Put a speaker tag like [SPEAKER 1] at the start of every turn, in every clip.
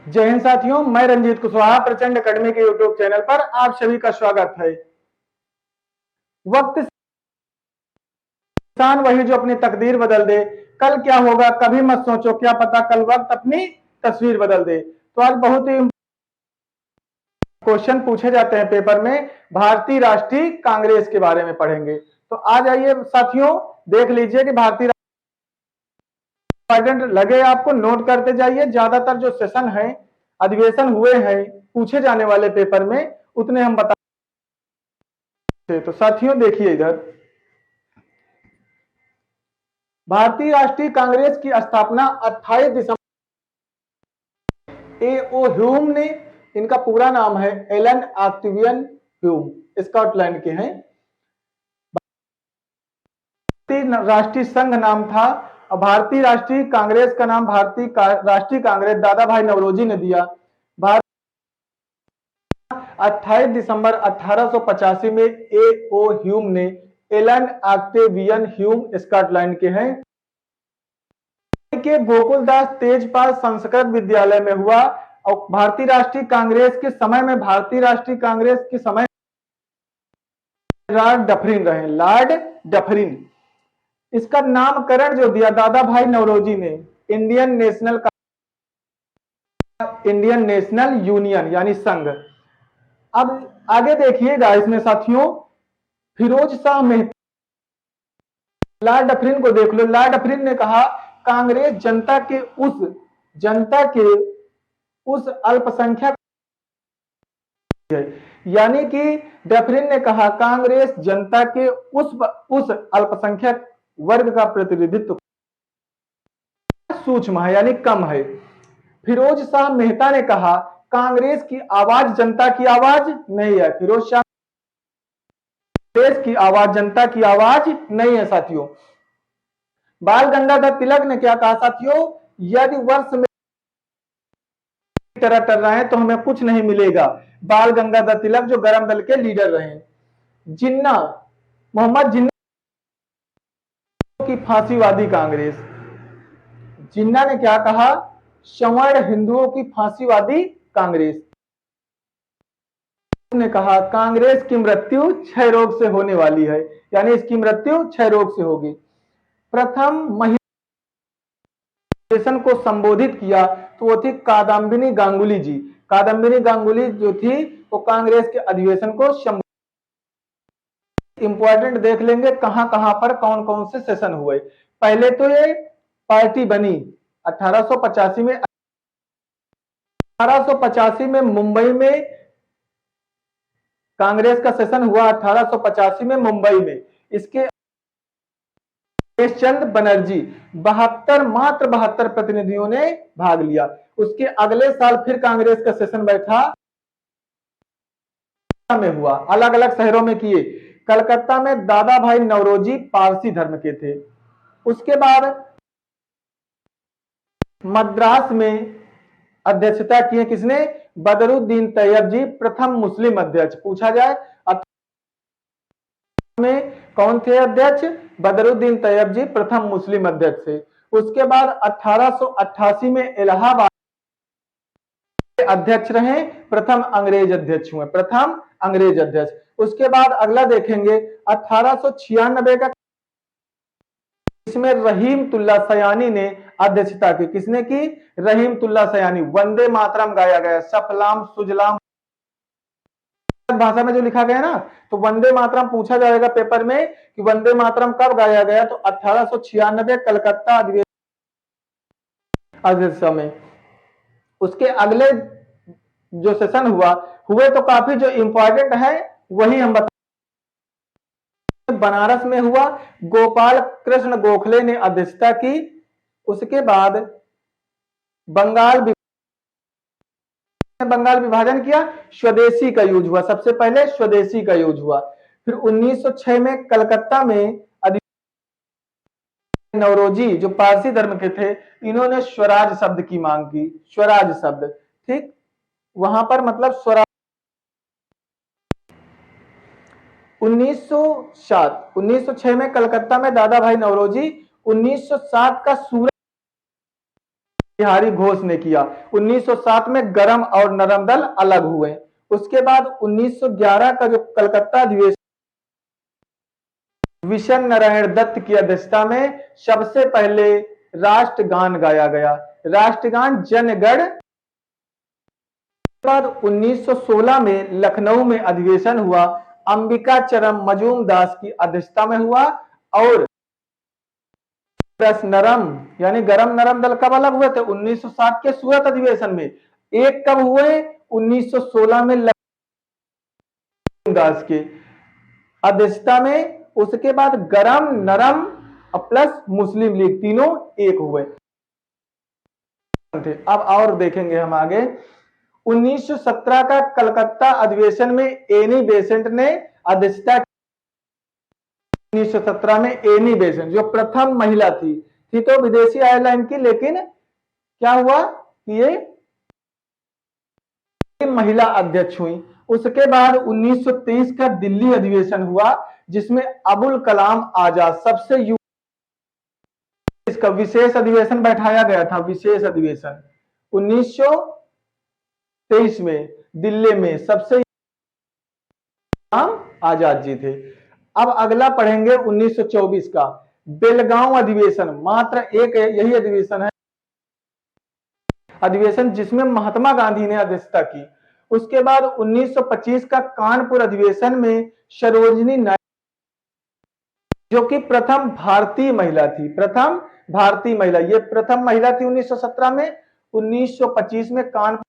[SPEAKER 1] जय हिंद साथियों, मैं रंजीत कुशवाहा प्रचंड अकेडमी के यूट्यूब चैनल पर आप सभी का स्वागत है। वक्त इंसान वही जो अपनी तकदीर बदल दे। कल क्या होगा कभी मत सोचो, क्या पता कल वक्त अपनी तस्वीर बदल दे। तो आज बहुत ही क्वेश्चन पूछे जाते हैं पेपर में, भारतीय राष्ट्रीय कांग्रेस के बारे में पढ़ेंगे। तो आ जाइए साथियों, देख लीजिए कि भारतीय इंपॉर्टेंट लगे आपको, नोट करते जाइए। ज्यादातर जो सेशन है, अधिवेशन हुए हैं पूछे जाने वाले पेपर में, उतने हम बता। तो साथियों देखिए इधर, भारतीय राष्ट्रीय कांग्रेस की स्थापना 28 दिसंबर ए ओ ह्यूम ने, इनका पूरा नाम है एलन ऑक्टेवियन ह्यूम, स्कॉटलैंड के हैं। भारतीय राष्ट्रीय संघ नाम था, और भारतीय राष्ट्रीय कांग्रेस का नाम भारतीय राष्ट्रीय कांग्रेस दादा भाई नवरोजी ने दिया। भारत 28 दिसंबर 1885 में ए ओ ह्यूम ने, एलन ऑक्टेवियन ह्यूम स्कॉटलैंड के हैं, के गोकुलदास तेजपाल संस्कृत विद्यालय में हुआ। और भारतीय राष्ट्रीय कांग्रेस के समय में, भारतीय राष्ट्रीय कांग्रेस के समय लॉर्ड डफरिन रहे, लॉर्ड डफरिन। इसका नामकरण जो दिया दादा भाई नवरोजी ने, इंडियन नेशनल यूनियन यानी संघ। अब आगे देखिएगा इसमें साथियों, फिरोज शाह मेहता, लॉर्ड डफरिन को देख लो। लॉर्ड डफरिन ने कहा कांग्रेस जनता के उस अल्पसंख्यक, यानी कि डफरिन ने कहा कांग्रेस जनता के उस अल्पसंख्यक वर्ग का प्रतिनिधित्व सूक्ष्म है यानी कम है। फिरोज शाह मेहता ने कहा कांग्रेस की आवाज जनता की आवाज नहीं है। फिरोज शाह देश की आवाज जनता की आवाज नहीं है साथियों। बाल गंगाधर तिलक ने क्या कहा साथियों, यदि वर्ष में तरह कर रहे हैं तो हमें कुछ नहीं मिलेगा। बाल गंगाधर तिलक जो गरम दल के लीडर रहे। जिन्ना, मोहम्मद जिन्ना की फांसीवादी कांग्रेस, जिन्ना ने क्या कहा, सवर्ण हिंदुओं की फांसीवादी कांग्रेस ने कहा कांग्रेस की मृत्यु क्षय रोग से होने वाली है, यानी इसकी मृत्यु क्षय रोग से होगी। प्रथम महिला को संबोधित किया तो वो थी कादम्बिनी गांगुली जी। कादम्बिनी गांगुली जो थी वो कांग्रेस के अधिवेशन को इंपॉर्टेंट देख लेंगे कहां कहां पर कौन कौन से सेशन हुए। पहले तो ये पार्टी बनी 1885 में। 1885 में मुंबई में कांग्रेस का सेशन हुआ, 1885 में मुंबई में। इसके चंद बनर्जी 72 मात्र 72 प्रतिनिधियों ने भाग लिया। उसके अगले साल फिर कांग्रेस का सेशन बैठा में हुआ, अलग अलग शहरों में किए। कलकत्ता में दादा भाई नवरोजी पारसी धर्म के थे। उसके बाद मद्रास में अध्यक्षता किए किसने, बदरुद्दीन तैयब जी, प्रथम मुस्लिम अध्यक्ष। पूछा जाए में कौन थे अध्यक्ष, बदरुद्दीन तैयब जी प्रथम मुस्लिम अध्यक्ष थे। उसके बाद 1888 में इलाहाबाद अध्यक्ष रहे, प्रथम अंग्रेज अध्यक्ष हुए, प्रथम अंग्रेज अध्यक्ष। उसके बाद अगला देखेंगे 1896 का, इसमें रहीमतुल्ला सयानी ने अध्यक्षता की। किसने की, रहीमतुल्ला सयानी। वंदे मातरम गाया गया, सफलाम सुजलाम भाषा में जो लिखा गया ना, तो वंदे मातरम पूछा जाएगा पेपर में कि वंदे मातरम कब गाया गया, तो 1896 कलकत्ता अधिवेशन में। उसके अगले जो सेशन हुए तो काफी जो इंपॉर्टेंट है वही हम बता। बनारस में हुआ, गोपाल कृष्ण गोखले ने अध्यक्षता की। उसके बाद बंगाल विभाजन किया, स्वदेशी का यूज हुआ, सबसे पहले स्वदेशी का यूज हुआ। फिर 1906 में कलकत्ता में नवरोजी जो पारसी धर्म के थे, इन्होंने स्वराज शब्द की मांग की, स्वराज शब्द, ठीक, वहां पर मतलब स्वराज। 1906 में कलकत्ता में दादा भाई नवरोजी, 1907 का सूरत बिहारी घोष ने किया। 1907 में गरम और नरम दल अलग हुए। उसके बाद 1911 का जो कलकत्ता अधिवेशन, विशन नारायण दत्त की अध्यक्षता में सबसे पहले राष्ट्रगान गाया गया। राष्ट्रगान जनगण। बाद 1916 में लखनऊ में अधिवेशन हुआ, अंबिका चरण मजूमदास की अध्यक्षता में हुआ। और रस नरम यानी गरम नरम दल कब अलग हुए थे? 1907 के सूरत अधिवेशन में। एक कब हुए? 1916 में दास के अध्यक्षता में। उसके बाद गरम नरम प्लस मुस्लिम लीग तीनों एक हुए थे। अब और देखेंगे हम आगे। 1917 का कलकत्ता अधिवेशन में एनी बेसेंट ने अध्यक्षता। 1917 में एनी बेसेंट जो प्रथम महिला थी तो विदेशी आयरलैंड की, लेकिन क्या हुआ कि ये महिला अध्यक्ष हुई। उसके बाद 1923 का दिल्ली अधिवेशन हुआ, जिसमें अबुल कलाम आजाद सबसे इसका विशेष अधिवेशन बैठाया गया था। विशेष अधिवेशन 1923 में दिल्ली में सबसे आजाद जी थे। अब अगला पढ़ेंगे 1924 का बेलगांव अधिवेशन। मात्र एक यही अधिवेशन है, अधिवेशन जिसमें महात्मा गांधी ने अध्यक्षता की। उसके बाद 1925 का कानपुर अधिवेशन में सरोजिनी नायडू, जो कि प्रथम भारतीय महिला थी। प्रथम भारतीय महिला, ये प्रथम महिला थी 1917 में। 1925 में कानपुर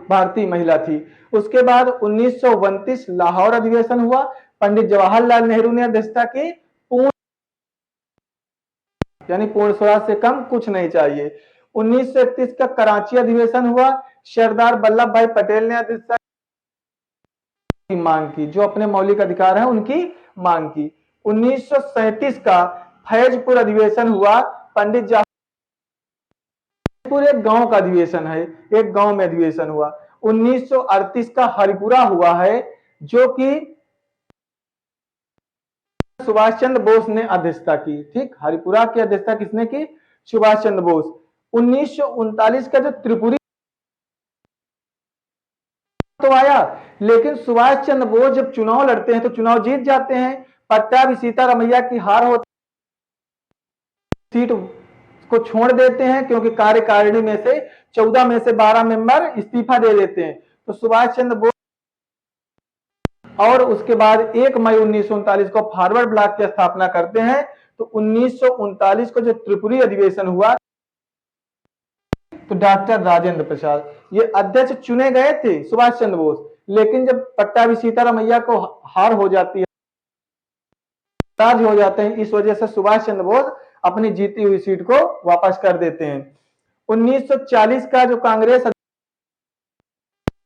[SPEAKER 1] भारतीय महिला थी। उसके बाद 1929 लाहौर अधिवेशन हुआ, पंडित जवाहरलाल नेहरू ने अध्यक्षता की। पूर्ण यानी पूर्ण स्वराज से कम कुछ नहीं चाहिए। 1931 का कराची अधिवेशन हुआ, सरदार वल्लभ भाई पटेल ने अध्यक्षता की मांग की, जो अपने मौलिक अधिकार है उनकी मांग की। 1937 का फैजपुर अधिवेशन हुआ, पंडित जवाहरपुर एक गांव का अधिवेशन है, एक गांव में अधिवेशन हुआ। 1938 का हरिपुरा हुआ है, जो कि सुभाष चंद्र बोस ने अध्यक्षता की। ठीक, हरिपुरा की अध्यक्षता किसने की? सुभाष चंद्र बोस। 1939 का जो त्रिपुरी तो आया, लेकिन सुभाष चंद्र बोस जब चुनाव लड़ते हैं तो चुनाव जीत जाते हैं। पट्टाभी सीतारामैया की हार होती, सीट को छोड़ देते हैं, क्योंकि कार्यकारिणी में से 14 में से 12 मेंबर इस्तीफा दे देते हैं। तो सुभाष चंद्र बोस और उसके बाद 1 मई 1939 को फॉरवर्ड ब्लॉक की स्थापना करते हैं। तो 1939 को जो त्रिपुरी अधिवेशन हुआ, तो डॉक्टर राजेंद्र प्रसाद ये अध्यक्ष चुने गए थे, सुभाष चंद्र बोस, लेकिन जब पट्टाभी सीतारामैया को हार हो जाती है, राज हो जाते हैं, इस वजह से सुभाष चंद्र बोस अपनी जीती हुई सीट को वापस कर देते हैं। 1940 का जो कांग्रेस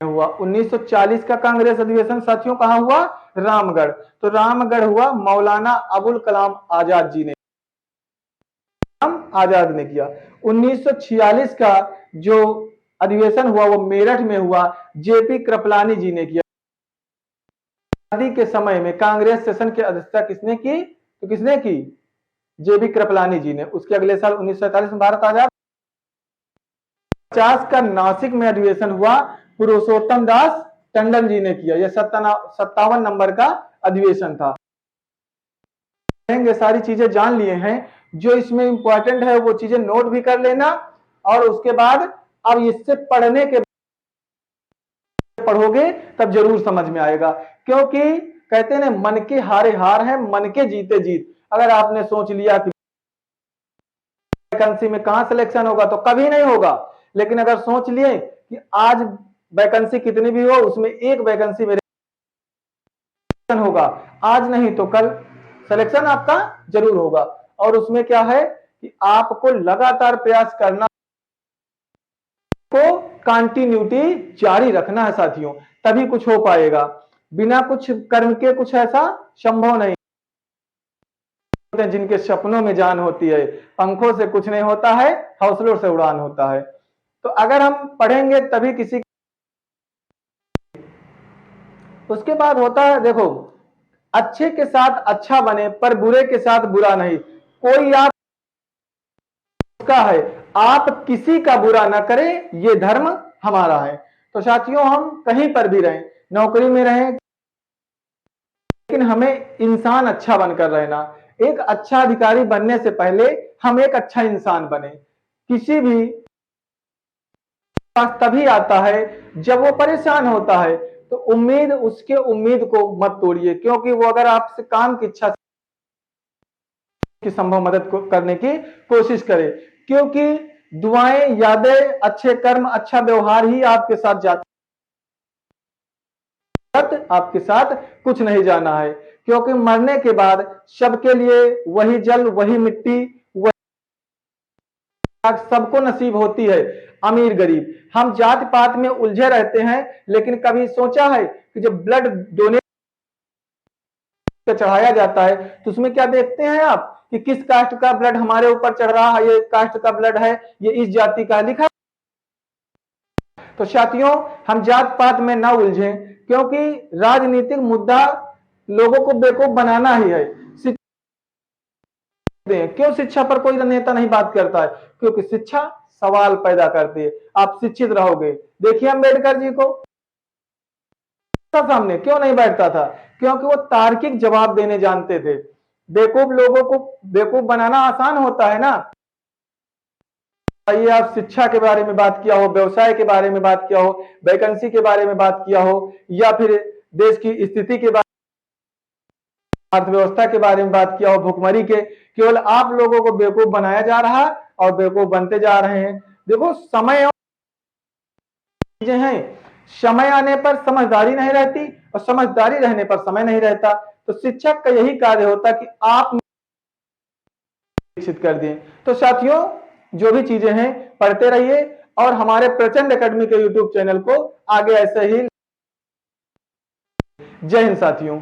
[SPEAKER 1] हुआ, 1940 का कांग्रेस अधिवेशन साथियों कहां हुआ? रामगढ़। तो रामगढ़ हुआ, मौलाना अबुल कलाम आजाद जी ने आजाद ने किया। 1946 का जो अधिवेशन हुआ वो मेरठ में हुआ, जेपी कृपलानी जी ने किया। आजादी के समय में कांग्रेस सेशन की अध्यक्षता किसने की? तो किसने की? जेपी कृपलानी जी ने। उसके अगले साल 1947 में भारत आजाद। 50 का नासिक में अधिवेशन हुआ, पुरुषोत्तम दास टंडन जी ने किया। यह 57 नंबर का अधिवेशन था। सारी चीजें जान लिए हैं, जो इसमें इंपॉर्टेंट है वो चीजें नोट भी कर लेना। और उसके बाद अब इससे पढ़ने के पढ़ोगे तब जरूर समझ में आएगा, क्योंकि कहते हैं मन के हारे हार है, मन के जीते जीत। अगर आपने सोच लिया कि वैकेंसी में कहां सिलेक्शन होगा, तो कभी नहीं होगा। लेकिन अगर सोच लिए कि आज वैकेंसी कितनी भी हो, उसमें एक वैकेंसी मेरे होगा, आज नहीं तो कल सिलेक्शन आपका जरूर होगा। और उसमें क्या है कि आपको लगातार प्रयास करना, को कंटिन्यूटी जारी रखना है साथियों, तभी कुछ हो पाएगा। बिना कुछ कर्म के कुछ ऐसा संभव नहीं। जिनके सपनों में जान होती है, पंखों से कुछ नहीं होता है, हौसलों से उड़ान होता है। तो अगर हम पढ़ेंगे तभी किसी। उसके बाद होता है, देखो, अच्छे के साथ अच्छा बने पर बुरे के साथ बुरा नहीं। कोई आप का है, आप किसी का बुरा ना करें, ये धर्म हमारा है। तो साथियों, हम कहीं पर भी रहें, नौकरी में रहें, लेकिन हमें इंसान अच्छा बनकर रहना। एक अच्छा अधिकारी बनने से पहले हम एक अच्छा इंसान बने। किसी भी पास तभी आता है जब वो परेशान होता है, तो उसके उम्मीद को मत तोड़िए, क्योंकि वो अगर आपसे काम की इच्छा की संभव मदद को करने की कोशिश करे, क्योंकि दुआएं, यादें, अच्छे कर्म, अच्छा व्यवहार ही आपके साथ जाते, आपके साथ कुछ नहीं जाना है। क्योंकि मरने के बाद सबके लिए वही जल, वही मिट्टी, वही सबको नसीब होती है, अमीर गरीब। हम जात पात में उलझे रहते हैं, लेकिन कभी सोचा है कि जब ब्लड डोनेट चढ़ाया जाता है तो उसमें क्या देखते हैं आप कि किस कास्ट का ब्लड हमारे ऊपर चढ़ रहा है, ये कास्ट का ब्लड है, ये इस जाति का लिखा। तो साथियों, हम जात पात में ना उलझें, क्योंकि राजनीतिक मुद्दा लोगों को बेवकूफ बनाना ही है। क्यों शिक्षा पर कोई नेता नहीं बात करता है? क्योंकि शिक्षा सवाल पैदा करती है। आप शिक्षित रहोगे। देखिए अंबेडकर जी को सामने क्यों नहीं बैठता था? क्योंकि वो तार्किक जवाब देने जानते थे। बेवकूफ लोगों को बेवकूफ बनाना आसान होता है ना। आइए, आप शिक्षा के बारे में बात किया हो, व्यवसाय के बारे में बात किया हो, वैकेंसी के बारे में बात किया हो, या फिर देश की स्थिति के बारे, अर्थव्यवस्था के बारे में बात किया हो, भुखमरी के, केवल आप लोगों को बेवकूफ बनाया जा रहा और बेवकूफ बनते जा रहे हैं। देखो, समय और चीजें हैं, समय आने पर समझदारी नहीं रहती और समझदारी रहने पर समय नहीं रहता। तो शिक्षक का यही कार्य होता कि आप विकसित कर दें। तो साथियों, जो भी चीजें हैं पढ़ते रहिए और हमारे प्रचंड एकेडमी के यूट्यूब चैनल को आगे ऐसे ही। जय हिंद साथियों।